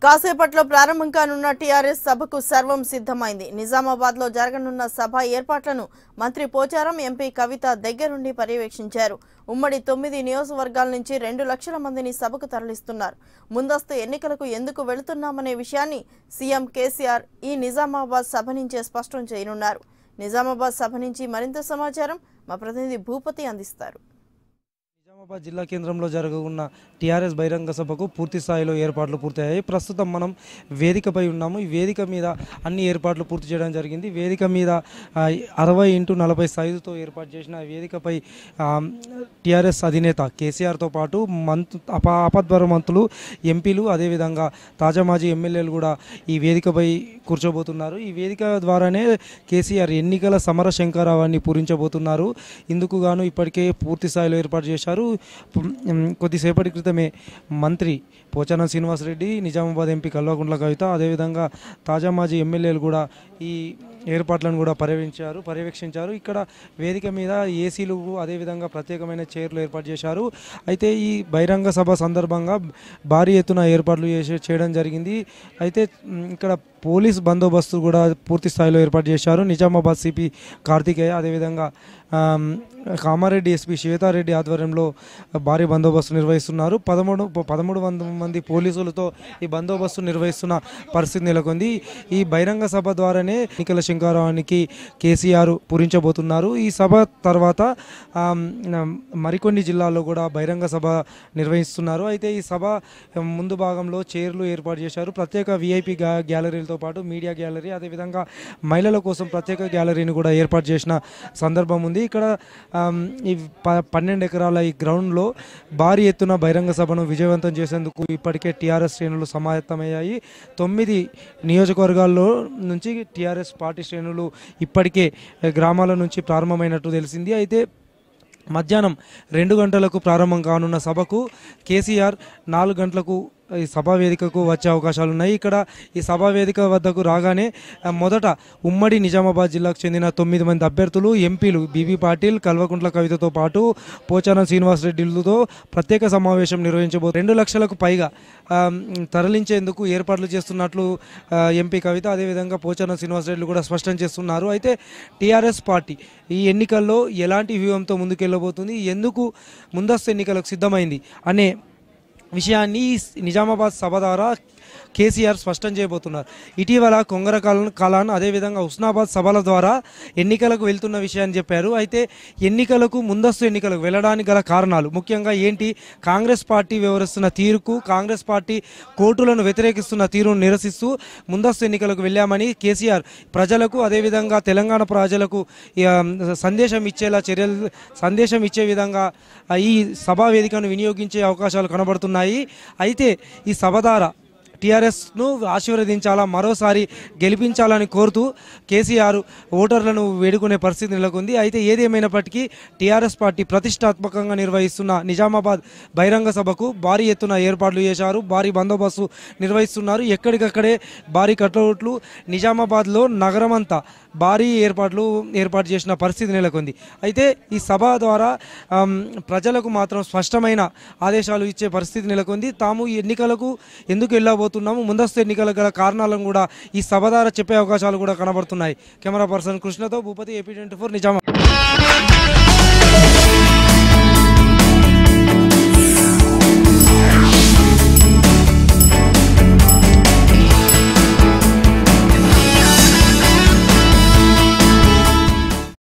కాసేపట్లో ప్రారంభం కానున్న టీఆర్ఎస్ సభకు సర్వం సిద్ధమైంది. నిజామాబాద్ లో జరగనున్న సభ ఏర్పాట్లను మంత్రి పోచారం, ఎంపీ కవిత దగ్గరుండి పర్యవేక్షించారు. ఉమ్మడి 9 నియోజకవర్గాల నుంచి 2 లక్షల మందిని సభకు తరలిస్తున్నారు. ముందస్తు ఎన్నికలకు ఎందుకు వెళుతున్నామనే విషయాన్ని సీఎం కేసీఆర్ ఈ నిజామాబాద్ సభ నుంచే స్పష్టం చేయనున్నారు. నిజామాబాద్ సభ నుంచి మరింత సమాచారం మా ప్రతినిధి భూపతి అందిస్తారు. నిజామాబాద్ జిల్లా కేంద్రంలో జరగనున్న టీఆర్ఎస్ బహిరంగ సభకు పూర్తి స్థాయిలో ఏర్పాట్లు పూర్తయ్యాయి. ప్రస్తుతం మనం వేదికపై ఉన్నాము. ఈ వేదిక మీద అన్ని ఏర్పాట్లు పూర్తి చేయడం జరిగింది. వేదిక మీద 60x40 సైజుతో ఏర్పాటు చేసిన వేదికపై టీఆర్ఎస్ అధినేత కేసీఆర్తో పాటు అపద్వర మంత్రులు, ఎంపీలు, అదేవిధంగా తాజా మాజీ ఎమ్మెల్యేలు కూడా ఈ వేదికపై కూర్చోబోతున్నారు. ఈ వేదిక ద్వారానే కేసీఆర్ ఎన్నికల సమర శంఖారావాన్ని పూరించబోతున్నారు. ఇందుకు గాను ఇప్పటికే పూర్తి స్థాయిలో ఏర్పాటు చేశారు. కొద్దిసేపటి క్రితమే మంత్రి పోచారం శ్రీనివాసరెడ్డి, నిజామాబాద్ ఎంపీ కల్వకుంట్ల కవిత, అదేవిధంగా తాజా మాజీ ఎమ్మెల్యేలు కూడా ఈ ఏర్పాట్లను కూడా పర్యవేక్షించారు. ఇక్కడ వేదిక మీద ఏసీలు, అదేవిధంగా ప్రత్యేకమైన చైర్లు ఏర్పాటు చేశారు. అయితే ఈ బహిరంగ సభ సందర్భంగా భారీ ఎత్తున ఏర్పాట్లు చేయడం జరిగింది. అయితే ఇక్కడ పోలీస్ బందోబస్తు కూడా పూర్తి స్థాయిలో ఏర్పాటు చేశారు. నిజామాబాద్ సిపి కార్తికేయ, అదేవిధంగా కామారెడ్డి ఎస్పీ శ్వేతారెడ్డి ఆధ్వర్యంలో భారీ బందోబస్తు నిర్వహిస్తున్నారు. 1300 మంది పోలీసులతో ఈ బందోబస్తు నిర్వహిస్తున్న పరిస్థితి నెలకొంది. ఈ బహిరంగ సభ ద్వారానే ఎన్నికల శంఖారావానికి కేసీఆర్ పూరించబోతున్నారు. ఈ సభ తర్వాత మరికొన్ని జిల్లాల్లో కూడా బహిరంగ సభ నిర్వహిస్తున్నారు. అయితే ఈ సభ ముందు భాగంలో చైర్లు ఏర్పాటు చేశారు. ప్రత్యేక విఐపి గ్యాలరీలతో పాటు మీడియా గ్యాలరీ, అదేవిధంగా మహిళల కోసం ప్రత్యేక గ్యాలరీని కూడా ఏర్పాటు చేసిన సందర్భం ఉంది. ఇక్కడ ఈ 12 ఎకరాల ఈ గ్రౌండ్లో భారీ ఎత్తున బహిరంగ సభను విజయవంతం చేసేందుకు ఇప్పటికే టీఆర్ఎస్ శ్రేణులు సమాయత్తమయ్యాయి. 9 నియోజకవర్గాల్లో నుంచి టీఆర్ఎస్ పార్టీ శ్రేణులు ఇప్పటికే గ్రామాల నుంచి ప్రారంభమైనట్టు తెలిసింది. అయితే మధ్యాహ్నం 2 గంటలకు ప్రారంభం కానున్న సభకు కేసీఆర్ 4 గంటలకు ఈ సభా వేదికకు వచ్చే అవకాశాలు ఉన్నాయి. ఇక్కడ ఈ సభా వేదిక వద్దకు రాగానే మొదట ఉమ్మడి నిజామాబాద్ జిల్లాకు చెందిన 9 మంది అభ్యర్థులు, ఎంపీలు బీబీ పాటిల్, కల్వకుంట్ల కవితతో పాటు పోచారం శ్రీనివాసరెడ్డిలతో ప్రత్యేక సమావేశం నిర్వహించబోతున్నారు. 2 లక్షలకు పైగా తరలించేందుకు ఏర్పాట్లు చేస్తున్నట్లు ఎంపీ కవిత, అదేవిధంగా పోచారం శ్రీనివాసరెడ్డి కూడా స్పష్టం చేస్తున్నారు. అయితే టీఆర్ఎస్ పార్టీ ఈ ఎన్నికల్లో ఎలాంటి వ్యూహంతో ముందుకెళ్ళబోతుంది, ఎందుకు ముందస్తు ఎన్నికలకు సిద్ధమైంది అనే విషయాన్ని నిజామాబాద్ సభ ద్వారా కేసీఆర్ స్పష్టం చేయబోతున్నారు. ఇటీవల కొంగర కాలాన్, అదేవిధంగా హుస్నాబాద్ సభల ద్వారా ఎన్నికలకు వెళ్తున్న విషయాన్ని చెప్పారు. అయితే ఎన్నికలకు ముందస్తు ఎన్నికలకు వెళ్ళడానికి గల కారణాలు ముఖ్యంగా ఏంటి, కాంగ్రెస్ పార్టీ వ్యవహరిస్తున్న తీరుకు, కాంగ్రెస్ పార్టీ కోర్టులను వ్యతిరేకిస్తున్న తీరును నిరసిస్తూ ముందస్తు ఎన్నికలకు వెళ్ళామని కేసీఆర్ ప్రజలకు, అదేవిధంగా తెలంగాణ ప్రజలకు సందేశం ఇచ్చే విధంగా ఈ సభా వేదికను వినియోగించే అవకాశాలు కనబడుతున్నాయి. అయితే ఈ సభ ద్వారా టీఆర్ఎస్ను ఆశీర్వదించాలా, మరోసారి గెలిపించాలని కోరుతూ కేసీఆర్ ఓటర్లను వేడుకునే పరిస్థితి నెలకొంది. అయితే ఏదేమైనప్పటికీ టీఆర్ఎస్ పార్టీ ప్రతిష్టాత్మకంగా నిర్వహిస్తున్న నిజామాబాద్ బహిరంగ సభకు భారీ ఎత్తున ఏర్పాట్లు చేశారు. భారీ బందోబస్తు నిర్వహిస్తున్నారు. ఎక్కడికక్కడే భారీ కట్అవుట్లు, నిజామాబాద్లో నగరమంతా భారీ ఏర్పాటు చేసిన పరిస్థితి నెలకొంది. అయితే ఈ సభ ద్వారా ప్రజలకు మాత్రం స్పష్టమైన ఆదేశాలు ఇచ్చే పరిస్థితి నెలకొంది. తాము ఈ ఎన్నికలకు ఎందుకు వెళ్ళబోతున్నాము, ముందస్తు ఎన్నికల గల కారణాలను కూడా ఈ సభ ద్వారా చెప్పే అవకాశాలు కూడా కనబడుతున్నాయి. కెమెరా పర్సన్ కృష్ణతో భూపతి, AP24 నిజామాబాద్.